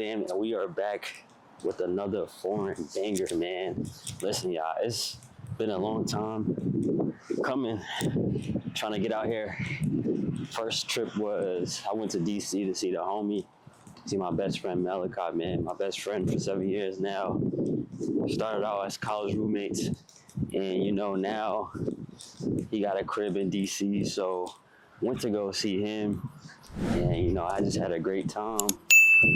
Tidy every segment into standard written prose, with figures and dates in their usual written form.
Amsterdam, and we are back with another foreign banger, man. Listen, y'all, it's been a long time coming, trying to get out here. First trip was I went to DC to see the homie, see my best friend Malachi, man. My best friend for 7 years now. Started out as college roommates, and now he got a crib in DC, so went to go see him, and I just had a great time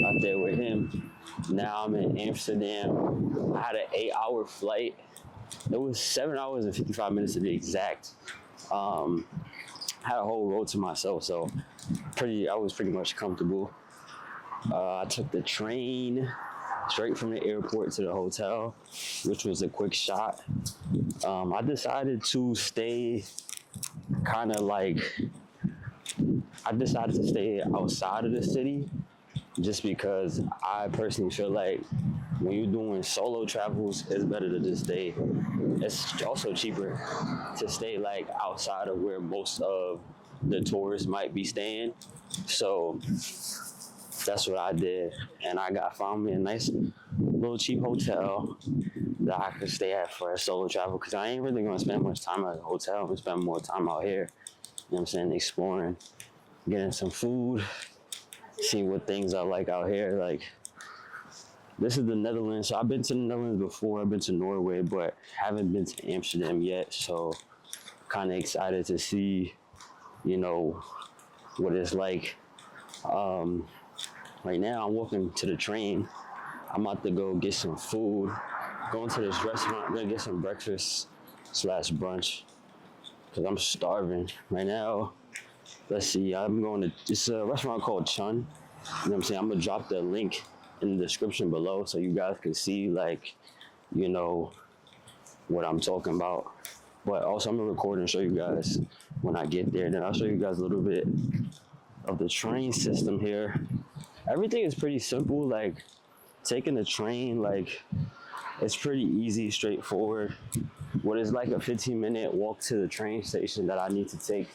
out there with him. Now I'm in Amsterdam. I had an 8-hour flight. It was 7 hours and 55 minutes to be exact. Had a whole road to myself, so I was pretty much comfortable. I took the train straight from the airport to the hotel, which was a quick shot. I decided to stay outside of the city, just because I personally feel like when you're doing solo travels, it's better to just stay. It's also cheaper to stay outside of where most of the tourists might be staying. So that's what I did, and I found me a nice little cheap hotel that I could stay at for a solo travel, because I ain't really gonna spend much time at a hotel. I'm gonna spend more time out here, what I'm saying, exploring, getting some food, see what things I like out here. This is the Netherlands, so I've been to the Netherlands before. I've been to Norway, but haven't been to Amsterdam yet, so kind of excited to see, what it's like. Right now, I'm walking to the train. I'm about to go get some food. Going to this restaurant, I'm gonna get some breakfast / brunch, because I'm starving right now. Let's see, it's a restaurant called Chun. I'm gonna drop the link in the description below so you guys can see, what I'm talking about. But also, I'm gonna record and show you guys when I get there. Then I'll show you guys a little bit of the train system here. Everything is pretty simple. Taking the train, it's pretty easy, straightforward. What is a 15-minute walk to the train station that I need to take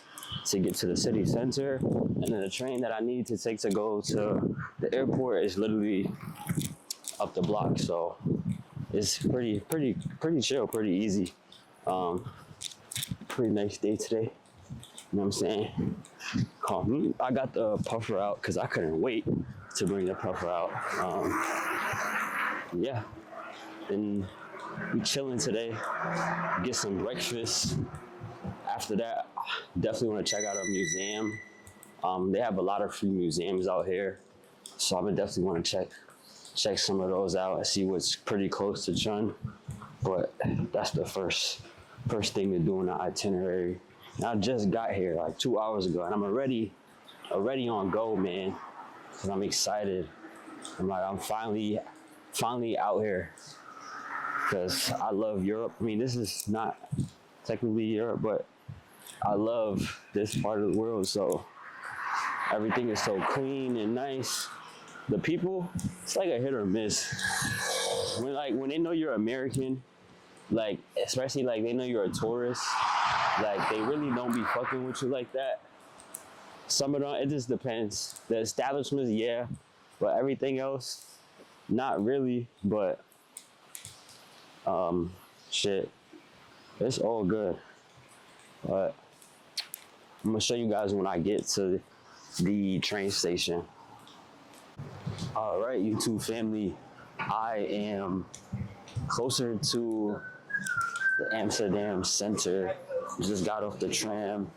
to get to the city center, and then the train that I need to take to go to the airport is literally up the block. So it's pretty chill, pretty easy. Pretty nice day today. You know what I'm saying? I got the puffer out because I couldn't wait to bring the puffer out. Yeah. And we chilling today. Get some breakfast. After that, definitely want to check out a museum. They have a lot of free museums out here, so I would definitely want to check some of those out and see what's pretty close to Chun. But that's the first thing to do in the itinerary. And I just got here 2 hours ago, and I'm already on go, man. Cause I'm excited. I'm finally out here. Cause I love Europe. I mean, this is not technically Europe, but I love this part of the world. So everything is so clean and nice. The people, it's like a hit or miss. When they know you're American, especially they know you're a tourist, they really don't be fucking with you like that. Some of them, it just depends. The establishments, yeah, but everything else, not really. But shit, it's all good. But I'm gonna show you guys when I get to the train station. All right, YouTube family, I am closer to the Amsterdam center. Just got off the tram.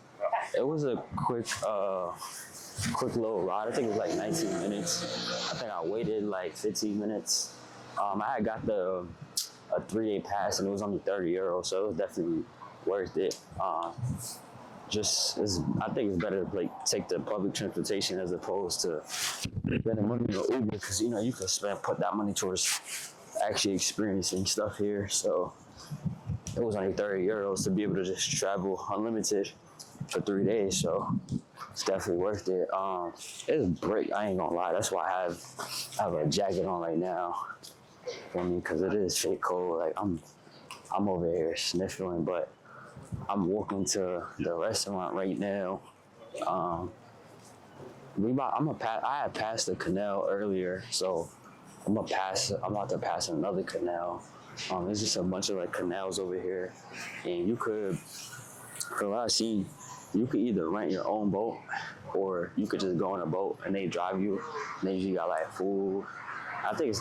It was a quick little ride. I think it was 19 minutes. I think I waited 15 minutes. I had got a 3-day pass, and it was only €30, so it was definitely worth it. I think it's better to take the public transportation as opposed to spending money on Uber, because you could put that money towards actually experiencing stuff here. So it was only €30 to be able to just travel unlimited for 3 days, so it's definitely worth it. It's brick, I ain't gonna lie. That's why I have a jacket on right now. For me, because it is fake cold. I'm over here sniffling, but I'm walking to the restaurant right now. I had passed the canal earlier, so I'm about to pass another canal. There's just a bunch of like canals over here, and you could, from what I've seen, you could either rent your own boat or you could just go on a boat and they drive you. And they usually got like food. I think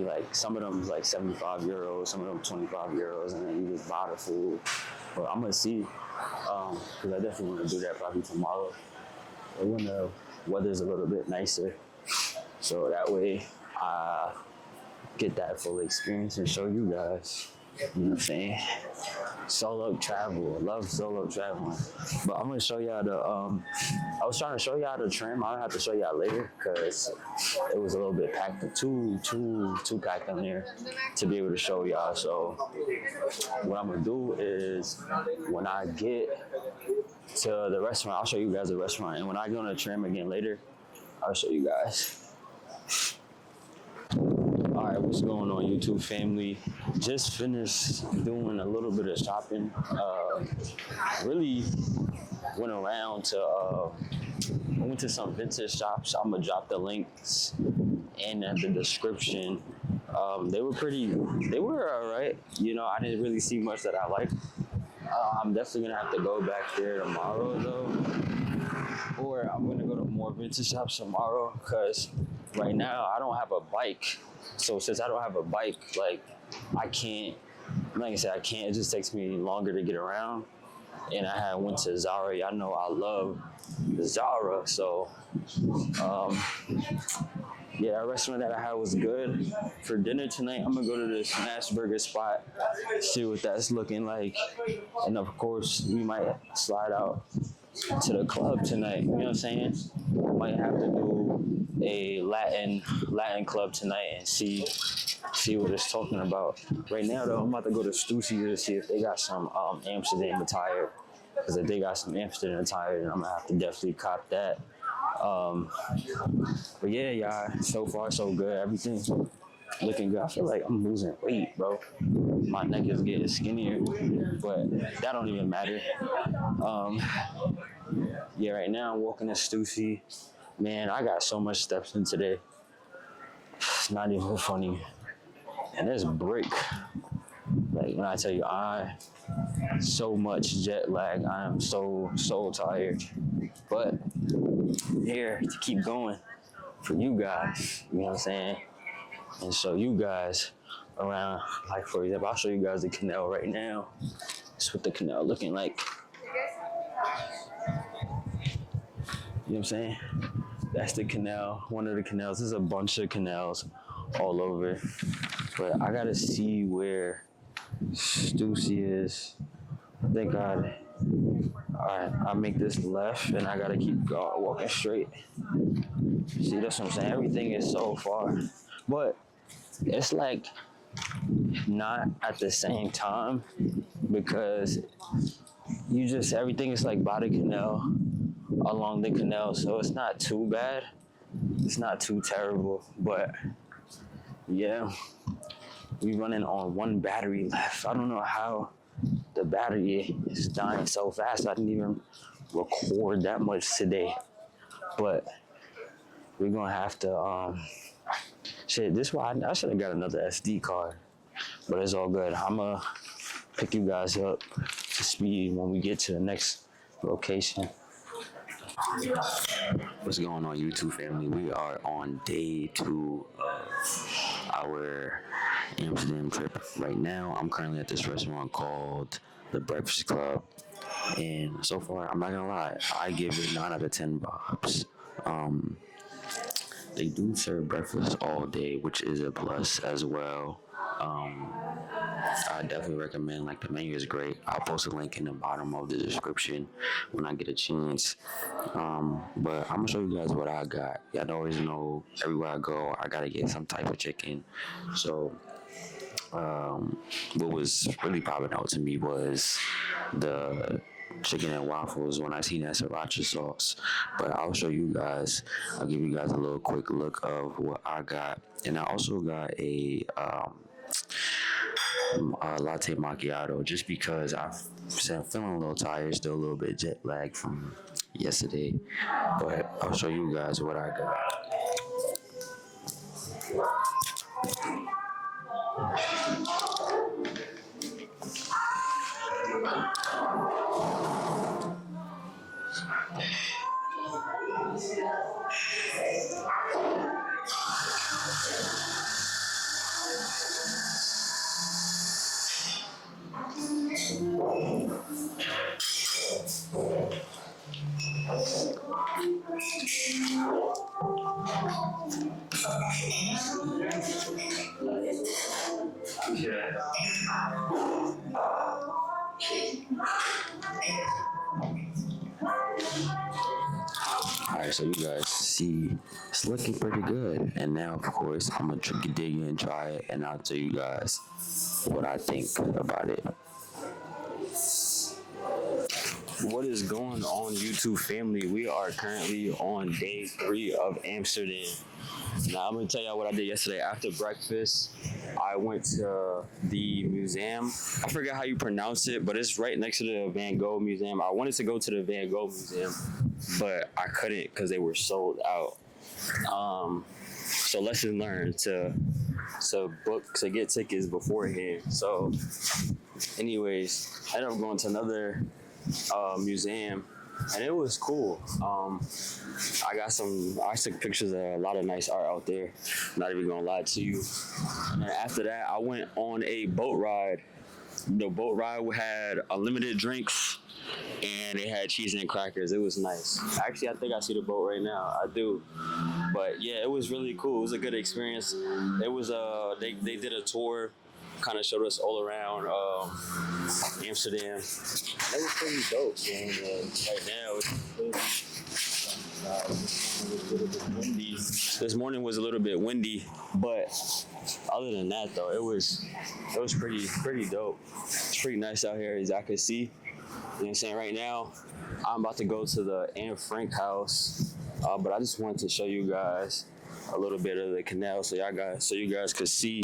like some of them is like 75 euros, some of them 25 euros, and then you just buy the food. But I'm gonna see, because I definitely want to do that probably tomorrow, or when the weather's a little bit nicer. So that way I get that full experience and show you guys. You know what I'm saying? Solo travel, love solo traveling. But I'm gonna show y'all the, I was trying to show y'all the trim. I'll have to show y'all later because it was a little bit packed, too packed in there to be able to show y'all. So what I'm gonna do is when I get to the restaurant, I'll show you guys the restaurant. And when I go on the trim again later, I'll show you guys. All right, what's going on, YouTube family? Just finished doing a little bit of shopping. Really went around to, went to some vintage shops. I'm gonna drop the links in the description. They were all right. You know, I didn't really see much that I liked. I'm definitely gonna have to go back there tomorrow though. Or I'm gonna go to more vintage shops tomorrow because right now I don't have a bike. So since I don't have a bike, like I can't, like I said, I can't, it just takes me longer to get around. And I went to Zara. Y'all know I love Zara. So yeah, that restaurant that I had was good. For dinner tonight, I'm gonna go to this smash burger spot, see what that's looking like. And of course, we might slide out to the club tonight. You know what I'm saying? Might have to do a Latin club tonight and see what it's talking about. Right now though, I'm about to go to Stussy to see if they got some Amsterdam attire. Because if they got some Amsterdam attire, then I'm gonna have to definitely cop that. But yeah, y'all, so far so good. Everything's looking good. I feel like I'm losing weight, bro. My neck is getting skinnier, but that don't even matter. Yeah, right now I'm walking to Stussy. Man, I got so much steps in today. It's not even funny. And there's brick. Like when I tell you, I so much jet lag. I am so tired. But here to keep going for you guys. You know what I'm saying? And show you guys around. Like for example, I'll show you guys the canal right now. That's what the canal looking like. You know what I'm saying? That's the canal, one of the canals. There's a bunch of canals all over. But I gotta see where Stussy is. Thank God. Alright, I'll make this left and I gotta keep walking straight. See, that's what I'm saying. Everything is so far. But it's like not at the same time because everything is like by the canal, along the canal, so it's not too bad. It's not too terrible, but yeah, we running on one battery left. I don't know how the battery is dying so fast. I didn't even record that much today, but we're gonna have to, shit, this why I should have got another SD card, but it's all good. I'm gonna pick you guys up to speed when we get to the next location. What's going on, YouTube family? We are on day 2 of our Amsterdam trip. Right now, I'm currently at this restaurant called the Breakfast Club, and so far, I'm not gonna lie, I give it 9 out of 10 vibes. They do serve breakfast all day, which is a plus as well. I definitely recommend, like, the menu is great. I'll post a link in the bottom of the description when I get a chance. But I'm gonna show you guys what I got. Y'all always know everywhere I go, I gotta get some type of chicken. So, what was really popping out to me was the chicken and waffles when I seen that sriracha sauce. But I'll show you guys. I'll give you guys a little quick look of what I got. And I also got a latte macchiato just because I'm feeling a little tired, still a little bit jet lag from yesterday. But I'll show you guys what I got. Alright, so you guys see it's looking pretty good. And now, of course, I'm gonna dig in and try it, and I'll tell you guys what I think about it. What is going on, YouTube family? We are currently on day 3 of Amsterdam. Now, I'm gonna tell y'all what I did yesterday. After breakfast, I went to the museum. I forget how you pronounce it, but it's right next to the Van Gogh Museum. I wanted to go to the Van Gogh Museum, but I couldn't because they were sold out. So lesson learned to get tickets beforehand. So, anyways, I ended up going to another museum, and it was cool. I took pictures of a lot of nice art out there. Not even gonna lie to you. And after that, I went on a boat ride. The boat ride had unlimited drinks, and it had cheese and crackers. It was nice. Actually, I think I see the boat right now. I do. But yeah, it was really cool. It was a good experience. It was they did a tour, kind of showed us all around Amsterdam. It was pretty dope, man. Right now, it's windy. This morning was a little bit windy, but other than that, though, it was pretty dope. It's pretty nice out here, as I can see. You know what I'm saying? Right now, I'm about to go to the Anne Frank house, but I just wanted to show you guys a little bit of the canal, so you guys could see.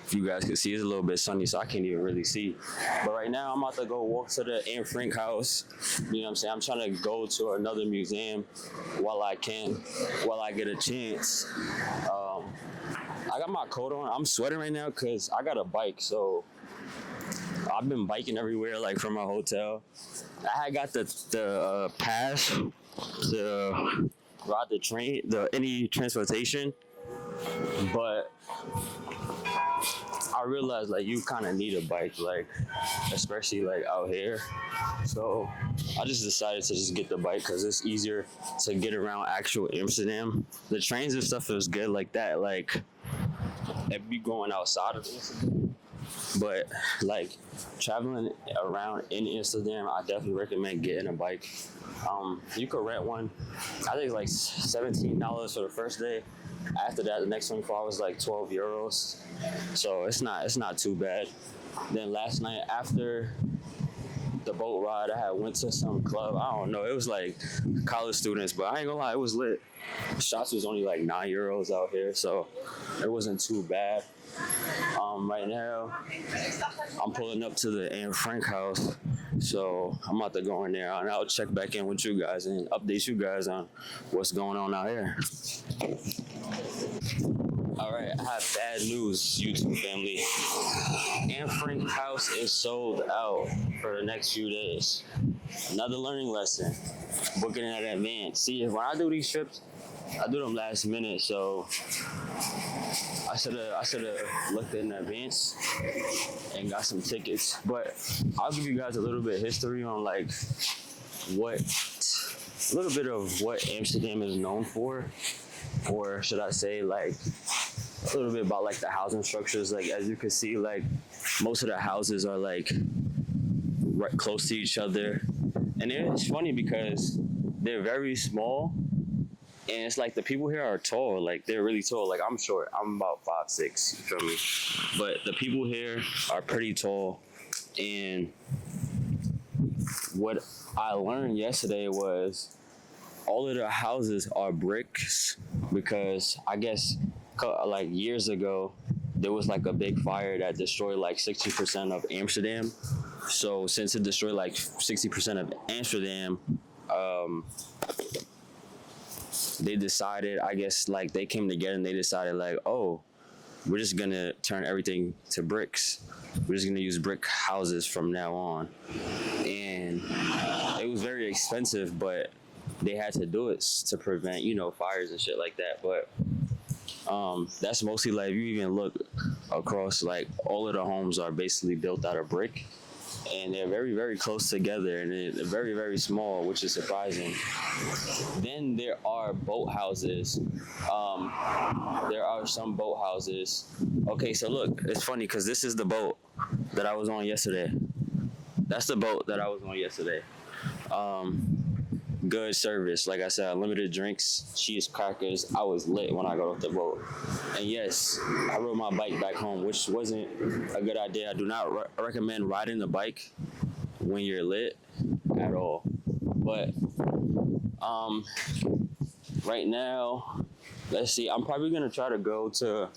If you guys can see, it's a little bit sunny, so I can't even really see. But right now, I'm about to go walk to the Anne Frank house. You know what I'm saying? I'm trying to go to another museum while I get a chance. I got my coat on. I'm sweating right now because I got a bike, so I've been biking everywhere, like from my hotel. I had got the pass to ride the train, any transportation, but I realized like you kind of need a bike, like especially like out here. So I just decided to just get the bike because it's easier to get around actual Amsterdam. The trains and stuff is good like that, like if you going outside of Amsterdam. But like traveling around in Amsterdam, I definitely recommend getting a bike. You could rent one. I think it's like $17 for the first day. After that, the next 24 hours like 12 euros. So it's not too bad. Then last night after the boat ride, I had went to some club. I don't know. It was like college students, but I ain't gonna lie, it was lit. Shots was only like 9 euros out here, so it wasn't too bad. Right now, I'm pulling up to the Anne Frank house, so I'm about to go in there, and I'll check back in with you guys and update you guys on what's going on out here. All right, I have bad news, YouTube family. Anne Frank house is sold out for the next few days. Another learning lesson. Booking in advance. See, when I do these trips, I do them last minute, so I should have looked in advance and got some tickets. But I'll give you guys a little bit of history on like a little bit of what Amsterdam is known for, or should I say like a little bit about like the housing structures. Like as you can see, like most of the houses are like right close to each other, and it's funny because they're very small. And it's like the people here are tall, like they're really tall. Like I'm short, I'm about 5'6", you feel me? But the people here are pretty tall. And what I learned yesterday was all of the houses are bricks because I guess like years ago, there was like a big fire that destroyed like 60% of Amsterdam. So since it destroyed like 60% of Amsterdam, they decided, I guess, like they came together and they decided like, oh, we're just gonna turn everything to bricks. We're just gonna use brick houses from now on. And it was very expensive, but they had to do it to prevent, fires and shit like that. But That's mostly like if you even look across, like all of the homes are basically built out of brick, and they're very very close together, and they're very very small, which is surprising. Then there are boat houses. There are some boat houses. Okay, so look, it's funny because this is the boat that I was on yesterday. That's the boat that I was on yesterday. Good service. Like I said, unlimited drinks, cheese, crackers. I was lit when I got off the boat. And yes, I rode my bike back home, which wasn't a good idea. I do not recommend riding the bike when you're lit at all. But right now, let's see. I'm probably gonna try to go to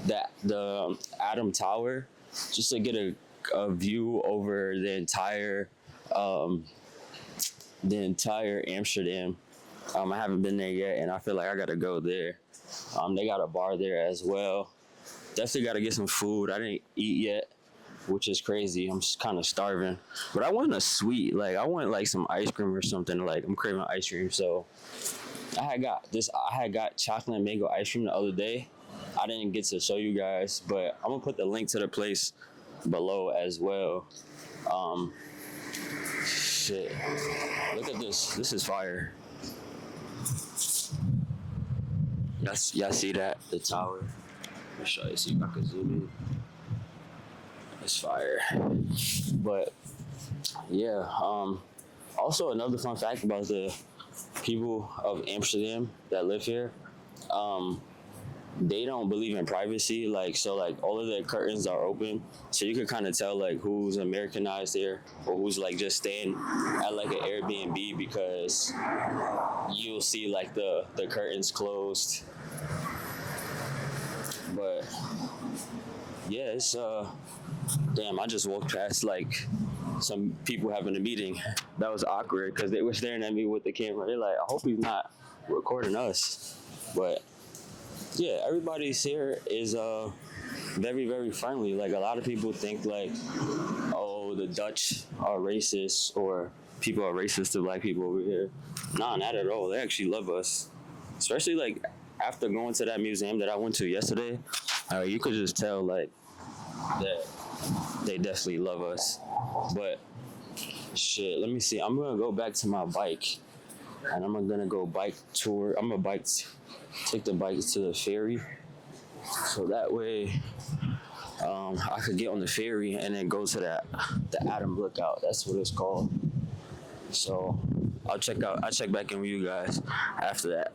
the Adam Tower just to get a view over the entire Amsterdam. I haven't been there yet, and I feel like I gotta go there. They got a bar there as well. Definitely gotta get some food. I didn't eat yet, which is crazy. I'm just kind of starving. But I want a sweet, like I want like some ice cream or something. Like I'm craving ice cream, so I had got chocolate and mango ice cream the other day. I didn't get to show you guys, but I'm gonna put the link to the place below as well. Shit. Look at this. This is fire. Y'all see that? The tower. Let me show you, see if I can zoom in. It's fire. But yeah, also another fun fact about the people of Amsterdam that live here, they don't believe in privacy. Like all of their curtains are open, so you can kind of tell like who's Americanized there or who's like just staying at like an Airbnb, because you'll see like the curtains closed. But yeah, it's damn, I just walked past like some people having a meeting. That was awkward because they were staring at me with the camera. They're like, I hope he's not recording us. But yeah, everybody's here is very, very friendly. Like a lot of people think like, oh, the Dutch are racist or people are racist to black people over here. Nah, not at all. They actually love us. Especially like after going to that museum that I went to yesterday, you could just tell like that they definitely love us. But shit, let me see. I'm gonna go back to my bike and I'm gonna go bike tour. I'm gonna take the bike to the ferry, so that way I could get on the ferry and then go to the Adam Lookout. That's what it's called. So I'll check back in with you guys after that.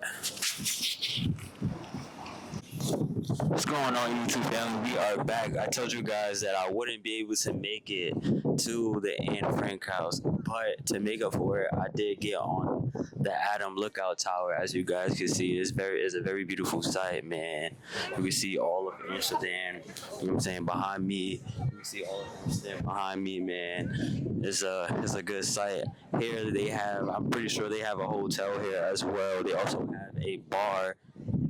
What's going on, YouTube family? We are back. I told you guys that I wouldn't be able to make it to the Anne Frank house, but to make up for it, I did get on the Adam Lookout Tower. As you guys can see, it's a very beautiful sight, man. You can see all of Amsterdam. You know what I'm saying? Behind me, you can see all of Amsterdam behind me, man. It's a good sight. Here I'm pretty sure they have a hotel here as well. They also have a bar.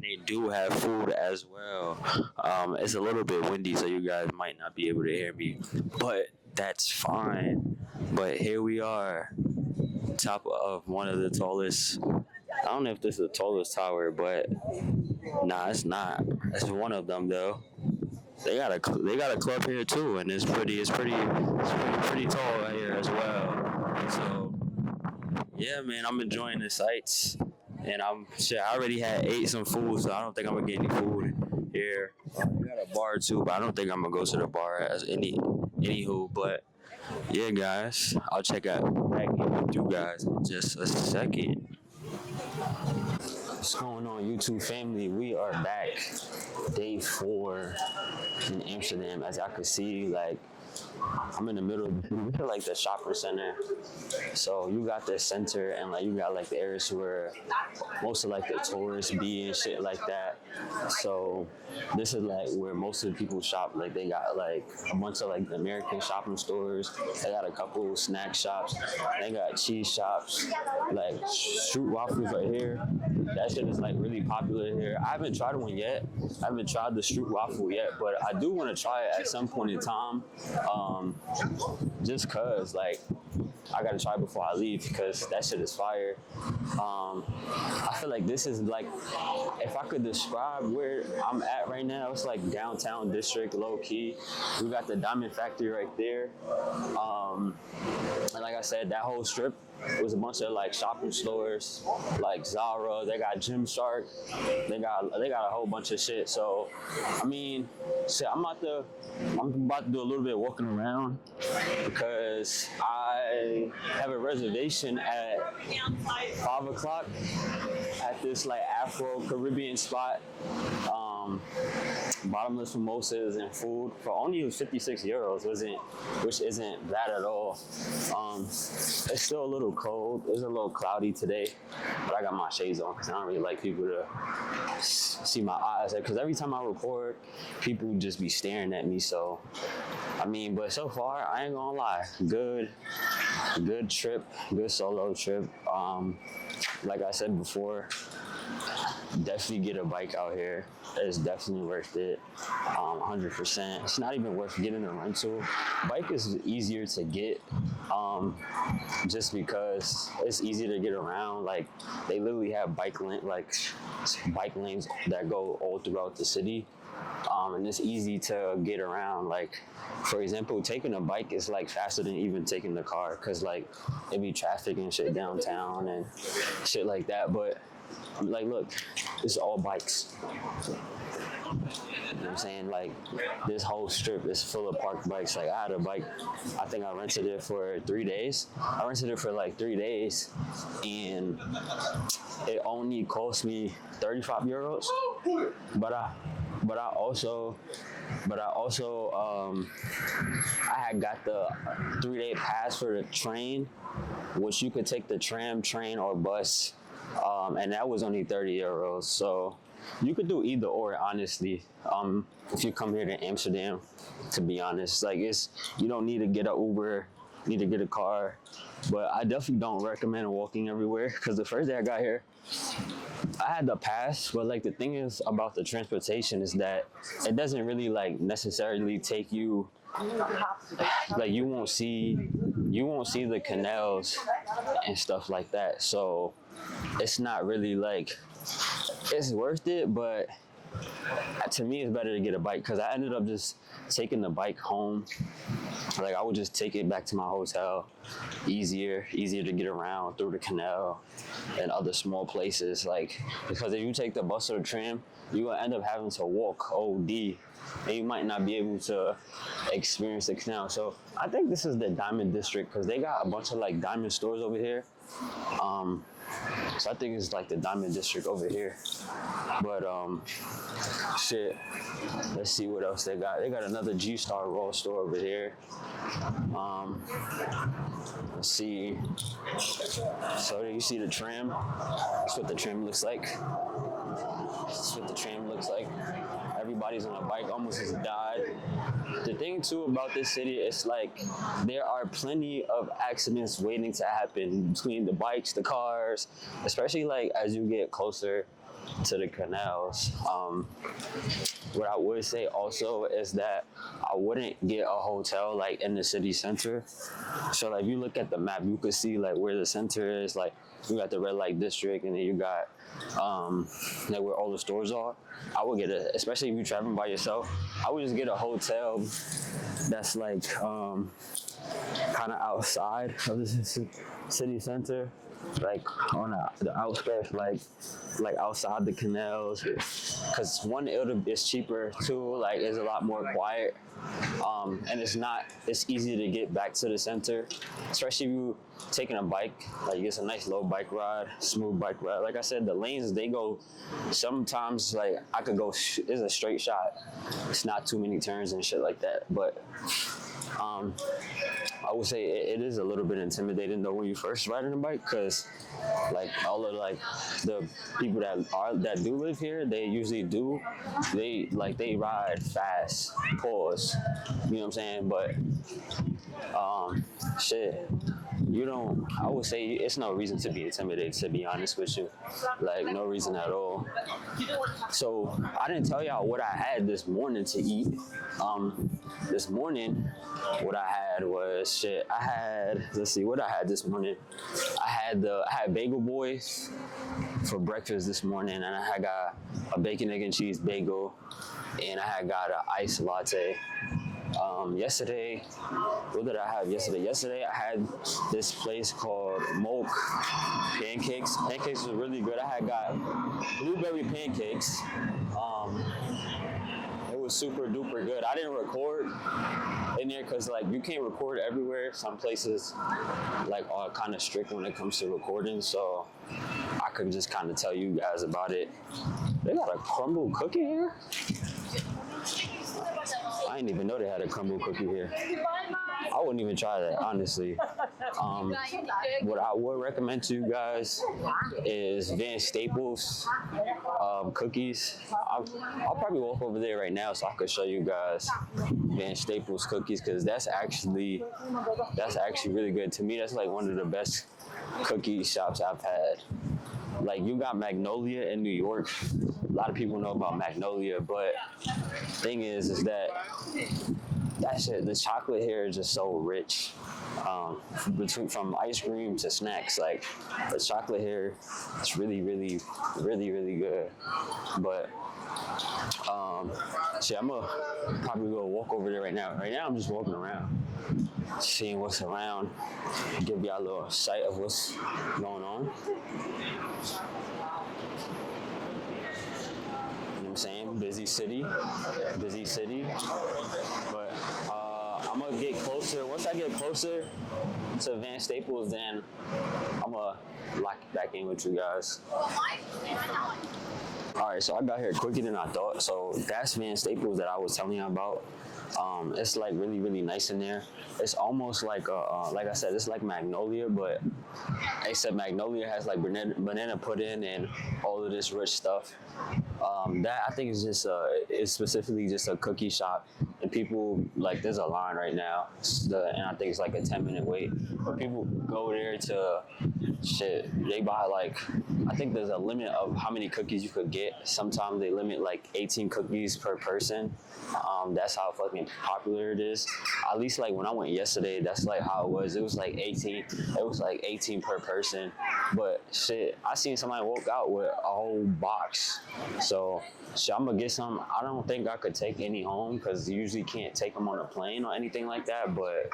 They do have food as well. It's a little bit windy, so you guys might not be able to hear me, but that's fine. But here we are, top of one of the tallest. I don't know if this is the tallest tower, but nah, it's not. It's one of them though. They got a club here too, and it's pretty tall here as well. So yeah, man, I'm enjoying the sights. And I already ate some food, so I don't think I'm gonna get any food here. We got a bar too, but I don't think I'm gonna go to the bar as anywho. But yeah, guys, I'll check out back in with you guys in just a second. What's going on, YouTube family? We are back, day 4 in Amsterdam. As I can see, like I'm in the middle of the city. We're like the shopping center. So you got the center and like you got like the areas where most of like the tourists be and shit like that. So this is like where most of the people shop. Like they got like a bunch of like the American shopping stores. They got a couple snack shops. They got cheese shops, like street waffles right here. That shit is like really popular here. I haven't tried one yet. I haven't tried the street waffle yet, but I do want to try it at some point in time. Just cause like I gotta try before I leave because that shit is fire. I feel like this is like, if I could describe where I'm at right now, it's like downtown district, low key. We got the Diamond Factory right there. And like I said, that whole strip was a bunch of like shopping stores, like Zara. They got Gymshark. They got a whole bunch of shit. So, I mean, shit, I'm about to do a little bit of walking around because I have a reservation at 5 o'clock at this like Afro-Caribbean spot. Bottomless mimosas and food for only 56 euros, which isn't bad at all. It's still a little cold. It's a little cloudy today, but I got my shades on because I don't really like people to see my eyes. Because every time I record, people just be staring at me. So, I mean, but so far, I ain't gonna lie. Good trip, good solo trip. Like I said before, definitely get a bike out here. It's definitely worth it, 100%. It's not even worth getting a rental. Bike is easier to get, just because it's easier to get around. Like, they literally have bike lanes that go all throughout the city, and it's easy to get around. Like, for example, taking a bike is like faster than even taking the car, cause like it be traffic and shit downtown and shit like that. But like, look, it's all bikes. You know what I'm saying? Like, this whole strip is full of parked bikes. Like, I had a bike, I think I rented it for 3 days. I rented it for like 3 days, and it only cost me 35 euros. But I also I had got the 3-day pass for the train, which you could take the tram, train, or bus. And that was only 30 euros. So you could do either or, honestly. If you come here to Amsterdam, to be honest, like, you don't need to get an Uber, need to get a car. But I definitely don't recommend walking everywhere, because the first day I got here, I had the pass, but like the thing is about the transportation is that it doesn't really like necessarily take you, like, you won't see the canals and stuff like that. So it's not really like, it's worth it, but to me it's better to get a bike, because I ended up just taking the bike home. Like, I would just take it back to my hotel. Easier to get around through the canal and other small places. Like, because if you take the bus or the tram, you're gonna end up having to walk OD, and you might not be able to experience the canal. So I think this is the Diamond District, because they got a bunch of like diamond stores over here. So I think it's like the Diamond District over here. But shit, let's see what else they got. They got another G-Star Raw store over here. Let's see. So you see the tram? That's what the tram looks like. Everybody's on a bike, almost just died. The thing too about this city is like there are plenty of accidents waiting to happen between the bikes, the cars, especially like as you get closer to the canals. What I would say also is that I wouldn't get a hotel like in the city center. So like, if you look at the map, you could see like where the center is. Like, you got the red light district, and then you got like where all the stores are. I would get especially if you're traveling by yourself, I would just get a hotel that's like kind of outside of the city center, like on the outskirts, like outside the canals, because one, it's cheaper, two, like it's a lot more quiet, and it's easy to get back to the center, especially if you taking a bike. Like, it's a nice low bike ride, smooth bike ride. Like I said, the lanes, they go, sometimes like I could go, it's a straight shot, it's not too many turns and shit like that. But I would say it is a little bit intimidating though when you first riding a bike, because like all of like the people that do live here, they usually they ride fast, pause, you know what I'm saying? But shit, you don't, I would say it's no reason to be intimidated, to be honest with you. Like, no reason at all. So I didn't tell y'all what I had this morning to eat. This morning, what I had was shit. I had, let's see what I had this morning. I had Bagel Boys for breakfast this morning, and I had got a bacon, egg, and cheese bagel, and I had got an iced latte. Yesterday, what did I have yesterday? Yesterday I had this place called Moak pancakes. Pancakes were really good. I had got blueberry pancakes. It was super duper good. I didn't record in there because like you can't record everywhere. Some places like are kind of strict when it comes to recording, so I could just kind of tell you guys about it. They got a crumble cookie here? I didn't even know they had a crumble cookie here. I wouldn't even try that, honestly. What I would recommend to you guys is Van Staples cookies. I'll probably walk over there right now so I could show you guys Van Staples cookies, because that's actually really good. To me, that's like one of the best cookie shops I've had. Like, you got Magnolia in New York. A lot of people know about Magnolia, but thing is that shit, the chocolate here is just so rich. From ice cream to snacks, like the chocolate here, it's really, really, really, really good. But shit, I'm gonna probably go walk over there right now. Right now, I'm just walking around, seeing what's around, give y'all a little sight of what's going on. You know what I'm saying? Busy city. But I'm gonna get closer. Once I get closer to Van Staples, then I'm gonna lock back in with you guys. All right, so I got here quicker than I thought. So that's Van Staples that I was telling you about. It's like really, really nice in there. It's almost like like I said, it's like Magnolia, but except Magnolia has like banana pudding and all of this rich stuff. That I think is just it's specifically just a cookie shop, and people like there's a line right now, and I think it's like a 10-minute wait. But people go there to shit. They buy like, I think there's a limit of how many cookies you could get. Sometimes they limit like 18 cookies per person. That's how fucking popular it is. At least like when I went yesterday, that's like how it was. It was like 18. It was like 18 per person. But shit, I seen somebody walk out with a whole box. So shit, I'm gonna get some. I don't think I could take any home because you usually can't take them on a plane or anything like that. But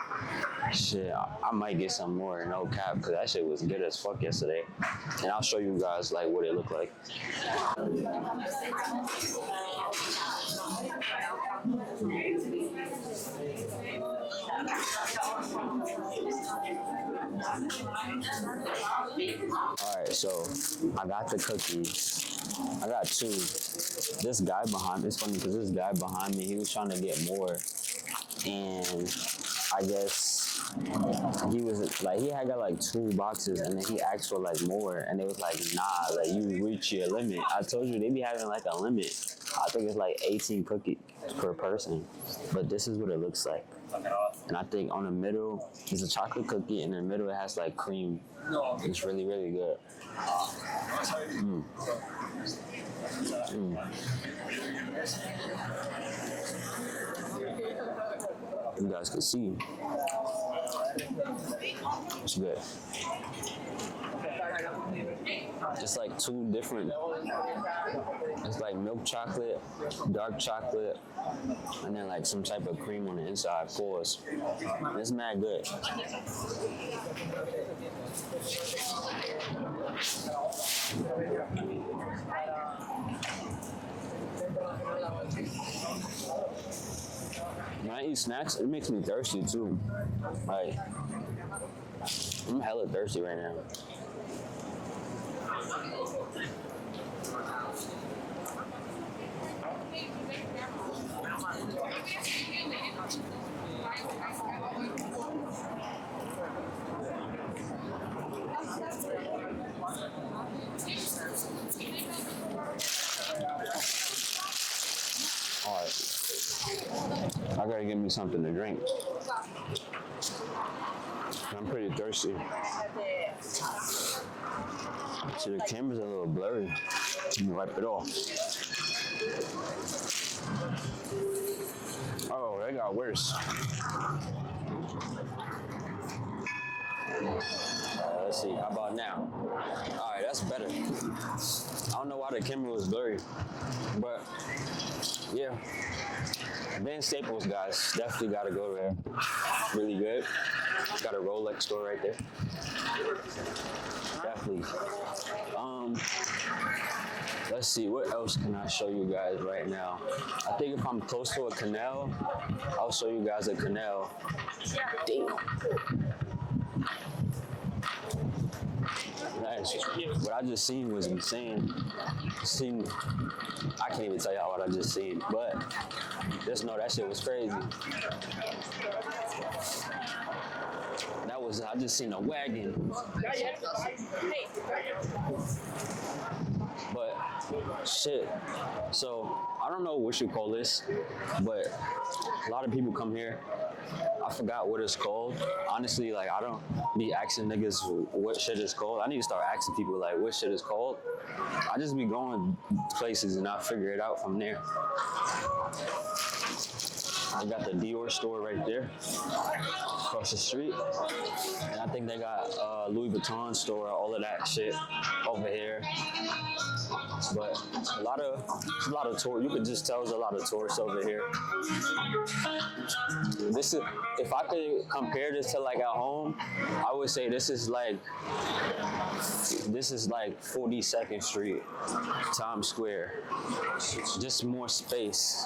shit, I might get some more, no cap, because that shit was good as fuck yesterday. And I'll show you guys like what it looked like. Alright, so I got the cookies. I got two. This guy behind me, it's funny because this guy behind me, he was trying to get more. And I guess he was like, he had got like 2 boxes, and then he asked for like more, and it was like, nah, like you reach your limit. I told you they be having like a limit. I think it's like 18 cookies per person, but this is what it looks like. And I think on the middle is a chocolate cookie, and in the middle it has like cream. It's really, really good. You guys can see. It's good. It's like 2 different. It's like milk chocolate, dark chocolate, and then like some type of cream on the inside. Pause. It's mad good. When I eat snacks, it makes me thirsty too. Like, I'm hella thirsty right now. All right, I gotta get me something to drink. I'm pretty thirsty. See, the camera's a little blurry. Let me wipe it off. Oh, that got worse. Let's see, how about now? All right, that's better. I don't know why the camera was blurry, but yeah. Van Staples, guys, definitely gotta go there. Really good. Got a Rolex store right there. Definitely. Let's see, what else can I show you guys right now? I think if I'm close to a canal, I'll show you guys a canal. Damn. Nice. What I just seen was insane. I can't even tell y'all what I just seen, but just know that shit was crazy. I just seen a wagon. But shit. So I don't know what you call this, but a lot of people come here. I forgot what it's called. Honestly, like I don't be asking niggas what shit is called. I need to start asking people like what shit is called. I just be going places and I figure it out from there. I got the Dior store right there across the street. And I think they got Louis Vuitton store, all of that shit over here. But a lot of tourists. You could just tell there's a lot of tourists over here. This is, if I could compare this to like at home, I would say this is like 42nd Street, Times Square. Just more space,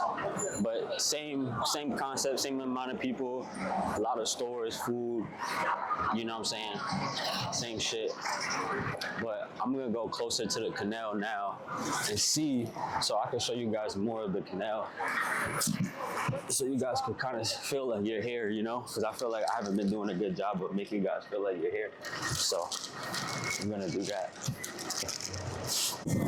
but same concept, same amount of people, a lot of stores, food. You know what I'm saying? Same shit. But I'm gonna go closer to the canal now and see, so I can show you guys more of the canal, so you guys can kind of feel like you're here, you know? Because I feel like I haven't been doing a good job of making you guys feel like you're here. So I'm gonna do that.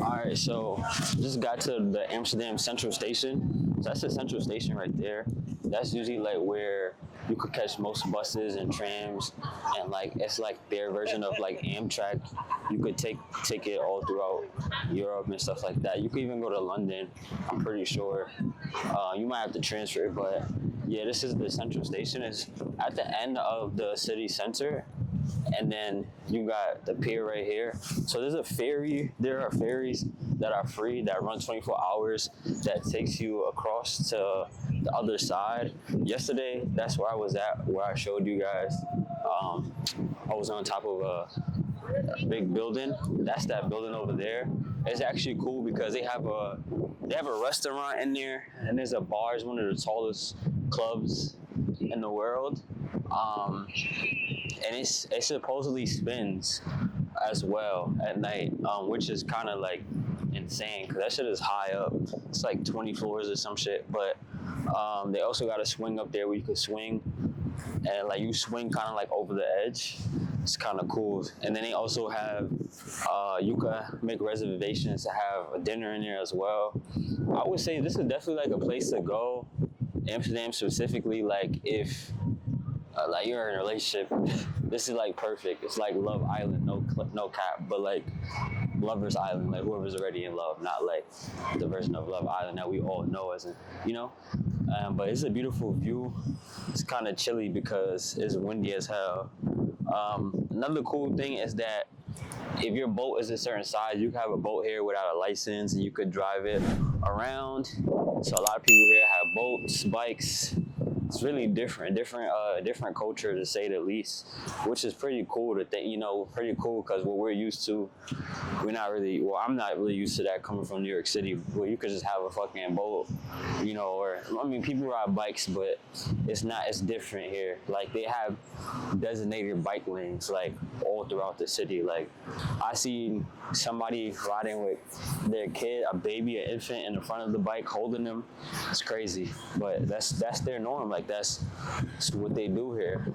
All right, so just got to the Amsterdam Central Station. So that's the Central Station right there. That's usually like where you could catch most buses and trams, and like it's like their version of like Amtrak. You could take it all throughout Europe and stuff like that. You could even go to London, I'm pretty sure. You might have to transfer, but yeah, this is the Central Station. It's at the end of the city center. And then you got the pier right here. So there's a ferry. There are ferries that are free that run 24 hours that takes you across to the other side. Yesterday, that's where I was at, where I showed you guys. I was on top of a big building. That's that building over there. It's actually cool because they have a restaurant in there, and there's a bar. It's one of the tallest clubs in the world. And it supposedly spins as well at night, which is kind of like insane because that shit is high up. It's like 20 floors or some shit. But they also got a swing up there where you could swing, and like you swing kind of like over the edge. It's kind of cool. And then they also have, you can make reservations to have a dinner in there as well. I would say this is definitely like a place to go. Amsterdam specifically, like if like you're in a relationship, this is like perfect. It's like Love Island, no cap, but like Lover's Island, like whoever's already in love, not like the version of Love Island that we all know as in, you know. But it's a beautiful view. It's kind of chilly because it's windy as hell. Another cool thing is that if your boat is a certain size, you can have a boat here without a license and you could drive it around. So a lot of people here have boats, bikes. It's really different culture to say the least, which is pretty cool to think, pretty cool because what we're used to, I'm not really used to that coming from New York City, where you could just have a fucking boat, people ride bikes, but it's different here. Like they have designated bike lanes like all throughout the city. Like I see somebody riding with their kid, a baby, an infant in the front of the bike holding them. It's crazy, but that's their norm. Like that's what they do here.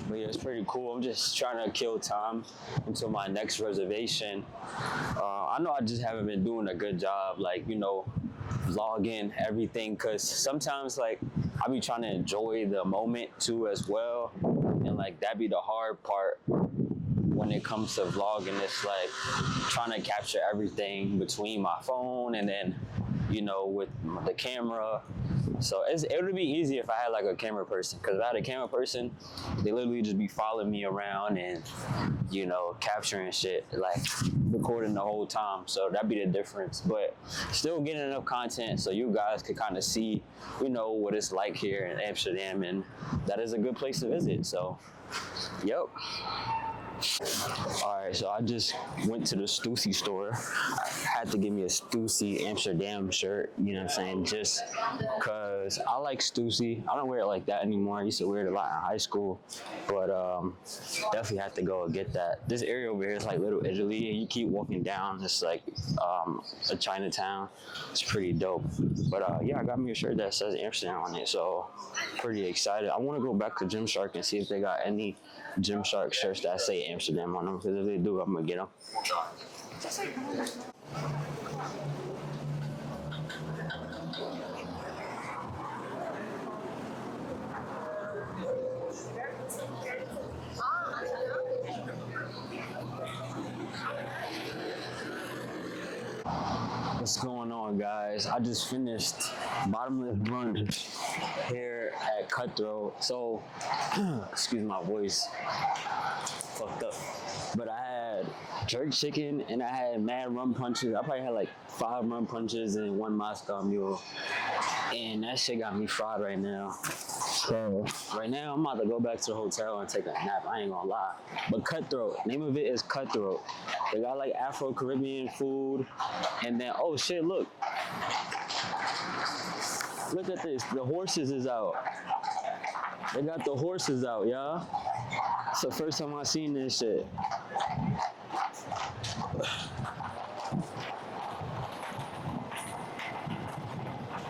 But yeah, it's pretty cool. I'm just trying to kill time until my next reservation. I know I just haven't been doing a good job, vlogging everything, because sometimes like I be trying to enjoy the moment too as well, and like that be the hard part when it comes to vlogging. It's like trying to capture everything between my phone and then, you know, with the camera. So it would be easy if I had like a camera person, because if I had a camera person, they literally just be following me around and, you know, capturing shit, like recording the whole time. So that'd be the difference, but still getting enough content so you guys could kind of see, you know, what it's like here in Amsterdam, and that is a good place to visit. So, yep. All right, so I just went to the Stussy store. I had to give me a Stussy Amsterdam shirt, you know what I'm saying? Just because I like Stussy. I don't wear it like that anymore. I used to wear it a lot in high school, but definitely have to go and get that. This area over here is like Little Italy, and you keep walking down, it's like a Chinatown. It's pretty dope. But yeah, I got me a shirt that says Amsterdam on it, so pretty excited. I want to go back to Gymshark and see if they got any Gymshark shirts that say Amsterdam on them, because if they do, I'm gonna get them. What's going on, guys? I just finished bottomless brunch here at Cutthroat. So, excuse my voice, fucked up. But I had jerk chicken and I had mad rum punches. I probably had like 5 rum punches and 1 Moscow Mule. And that shit got me fried right now. So right now I'm about to go back to the hotel and take a nap. I ain't gonna lie. But Cutthroat, name of it is Cutthroat. They got like Afro-Caribbean food. And then, oh shit, look. Look at this, the horses is out. They got the horses out, y'all. It's the first time I seen this shit.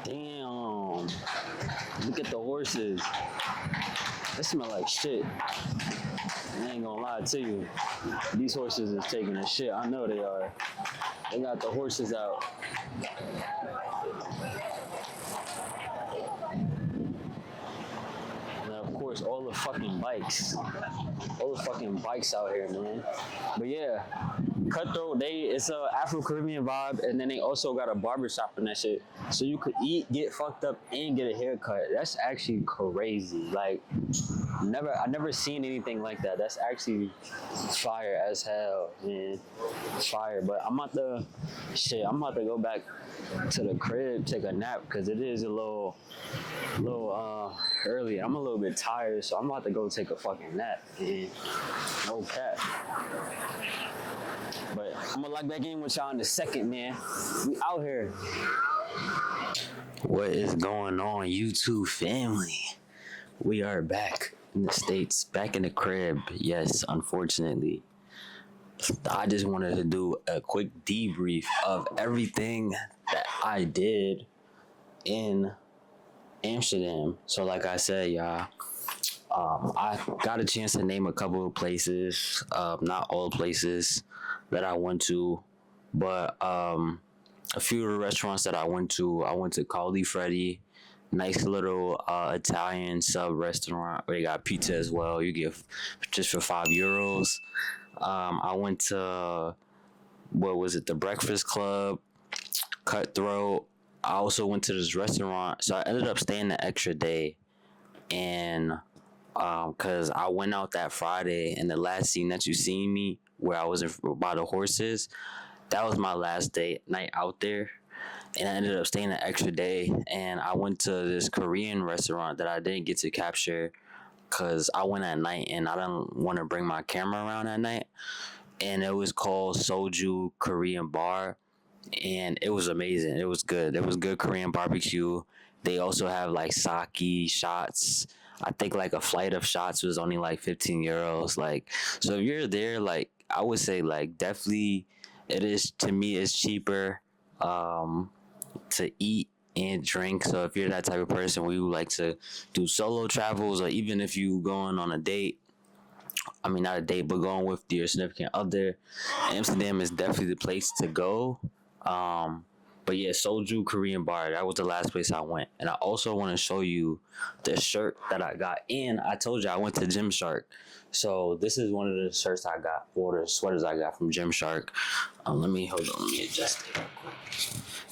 Damn. Look at the horses. They smell like shit. I ain't gonna lie to you. These horses is taking a shit. I know they are. They got the horses out. And of course, all the fucking bikes. All the fucking bikes out here, man. But yeah, Cutthroat, it's a Afro-Caribbean vibe, and then they also got a barbershop in that shit. So you could eat, get fucked up, and get a haircut. That's actually crazy. Like, I never seen anything like that. That's actually fire as hell, man. Fire. But I'm about to go back to the crib, take a nap, because it is a little early. I'm a little bit tired, so I'm about to go take a fucking nap, man. No cap. But I'm gonna lock back in with y'all in a second, man. We out here. What is going on, YouTube family? We are back in the States, back in the crib. Yes, unfortunately. I just wanted to do a quick debrief of everything that I did in Amsterdam. So like I said, y'all, I got a chance to name a couple of places, not all places that I went to, but a few of the restaurants that I went to Caldi Freddi, nice little Italian sub restaurant where they got pizza as well. You get just for €5. I went to, the Breakfast Club, Cutthroat. I also went to this restaurant, so I ended up staying the extra day, and because I went out that Friday, and the last scene that you seen me where I was by the horses, that was my last night out there, and I ended up staying an extra day, and I went to this Korean restaurant that I didn't get to capture because I went at night, and I didn't want to bring my camera around at night, and it was called Soju Korean Bar, and it was amazing. It was good. It was good Korean barbecue. They also have like sake shots. I think like a flight of shots was only like €15. Like, so if you're there, like, I would say like definitely it is, to me, it's cheaper to eat and drink. So if you're that type of person where you like to do solo travels, or even if you going on a date, I mean not a date, but going with your significant other, Amsterdam is definitely the place to go. But yeah, Soju Korean bar. That was the last place I went. And I also want to show you the shirt that I got. And I told you I went to Gymshark. So this is one of the shirts I got, or the sweaters I got from Gymshark. Let me adjust it real quick.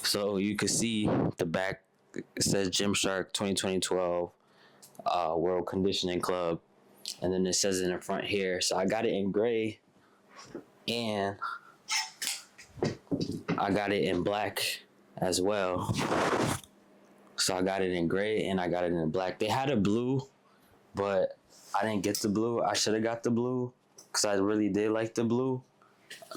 So you can see the back. It says Gymshark 2012 World Conditioning Club. And then it says in the front here. So I got it in gray. And I got it in black as well. So I got it in gray and I got it in black. They had a blue, but I didn't get the blue. I should have got the blue because I really did like the blue.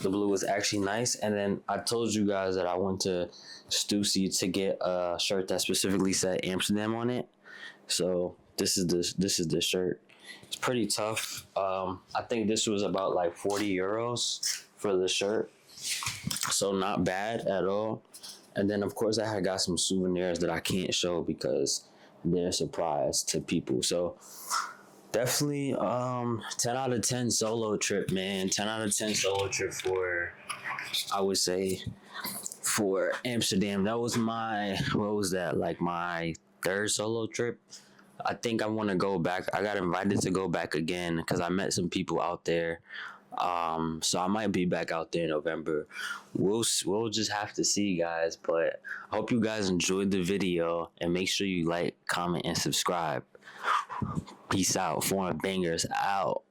The blue was actually nice. And then I told you guys that I went to Stussy to get a shirt that specifically said Amsterdam on it. So this is the shirt. It's pretty tough. I think this was about like 40 euros for the shirt. So not bad at all. And then of course I had got some souvenirs that I can't show because they're a surprise to people. So definitely 10 out of 10 solo trip, man. 10 out of 10 solo trip for, I would say, for Amsterdam. That was my, what was that, like my third solo trip. I think I want to go back. I got invited to go back again because I met some people out there. So I might be back out there in November. We'll just have to see, guys. But I hope you guys enjoyed the video and make sure you like, comment, and subscribe. Peace out. Foreign Bangers out.